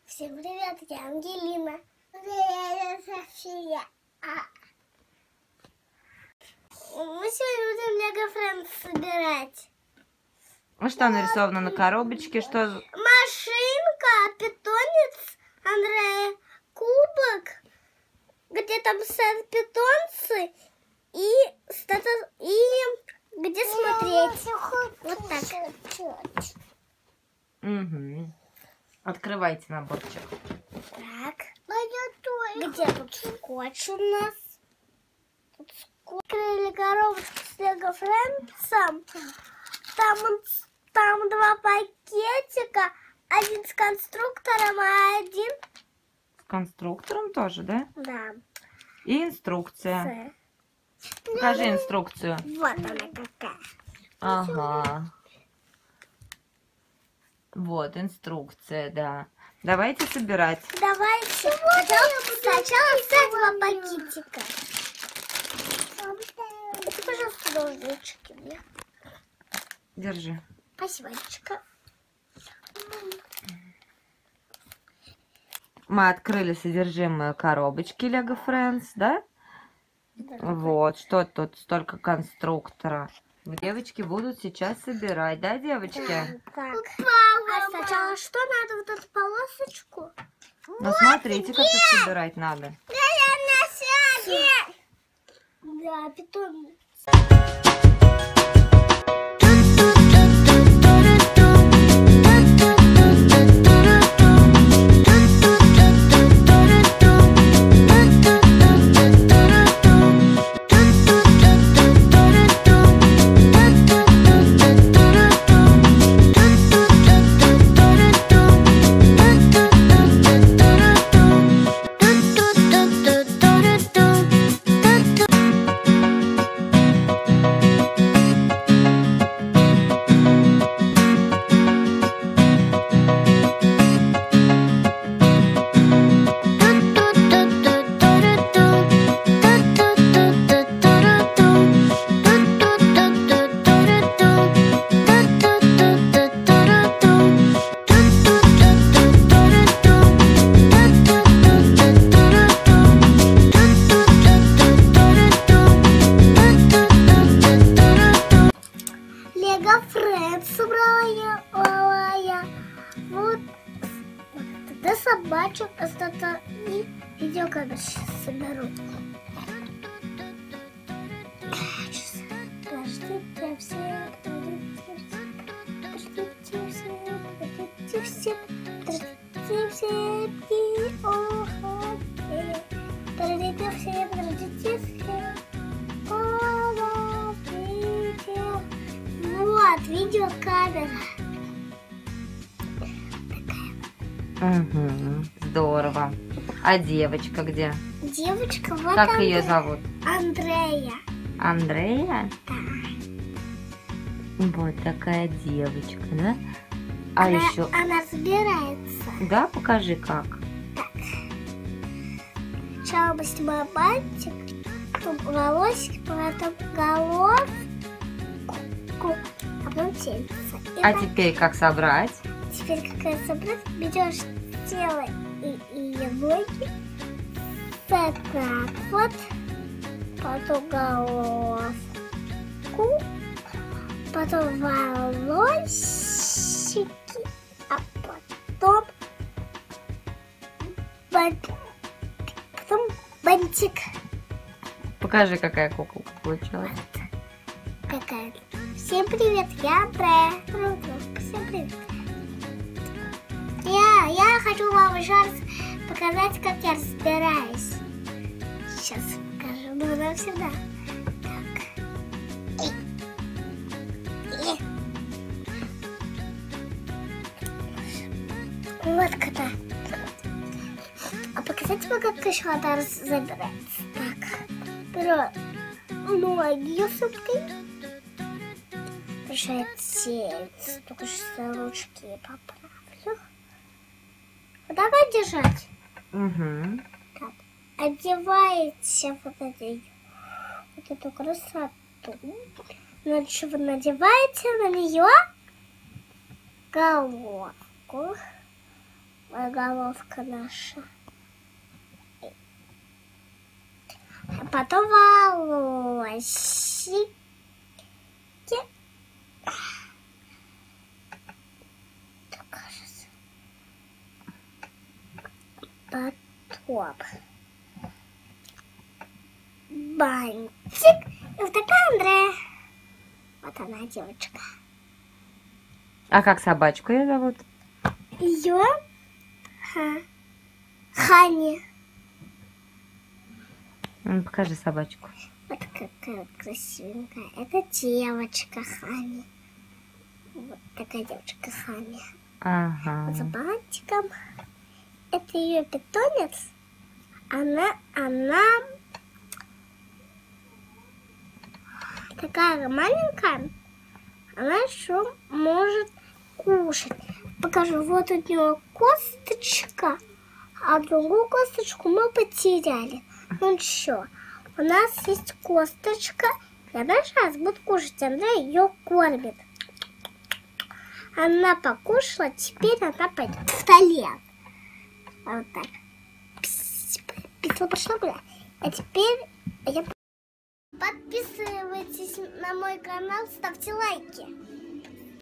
Всем привет, я Ангелина. Привет, София. Мы сегодня будем Лего Френдс собирать. А что нарисовано на коробочке? Что? Машинка, питомец Андрея, кубок, где там стоят питомцы и где смотреть. Вот так. Угу. Открывайте наборчик. Так. Где тут скотч у нас? Тут скотч. Открыли коробочку с Лего Френдсом. Там два пакетика. Один с конструктором, а один... С конструктором тоже, да? Да. И инструкция. Покажи инструкцию. Вот она какая. Ага. Вот инструкция, да. Давайте собирать. Давайте. Сначала ставь два пакетика. Это, пожалуйста, ножнички мне. Держи. Спасибо, Анечка. Мы открыли содержимое коробочки Lego Friends, да? Вот, что тут столько конструктора. Девочки будут сейчас собирать, да, девочки? Так. А сначала что надо? Вот эту полосочку? Ну, смотрите, как тут собирать надо. Да, питомец. Лего Френдс собрала я. Вот это собачек, это и видеокамеру сейчас соберу. Подождите все, Вот, видеокамера. Угу, здорово. А девочка где? Девочка, вот Как ее зовут? Андрея. Андрея? Да. Вот такая девочка, да? А еще... Она собирается. Да, покажи как. Так. Сначала мы снимаем бантик, потом волосики, потом головку, а потом тельце. А теперь как собрать? Теперь как это собрать? Берешь тело и ноги. Вот так вот. Потом головку. Потом волосики. А потом бантик. Покажи, какая куколка получилась. Какая? Всем привет, я Андрея. Всем привет. Я хочу вам еще раз показать, как я разбираюсь. Сейчас покажу, но навсегда. Так. Вот когда. А показать вам, как еще надо забираться. Так. Беру ноги суткой. Тельце. Только что ручки поправлю. Вот давай держать. Угу. Так. Одеваете вот эту красоту. Значит, вы надеваете на нее головку. головка наша. А потом волосики. Так, кажется. Потом бантик. И вот такая Андрея. Вот она, девочка. А как собачку ее зовут? Ее Хани. Покажи собачку. Вот какая красивенькая. Это девочка Хани. Вот такая девочка Хани. Ага. За бантиком. Это ее питомец. Она такая маленькая. Она еще может кушать. Покажу. Вот у нее косточка. А другую косточку мы потеряли. Ну ничего. У нас есть косточка. И она сейчас будет кушать. Она ее кормит. Она покушала. Теперь она пойдет в туалет. Вот так. Писала, пошла гулять. А теперь я... Подписывайтесь на мой канал, ставьте лайки.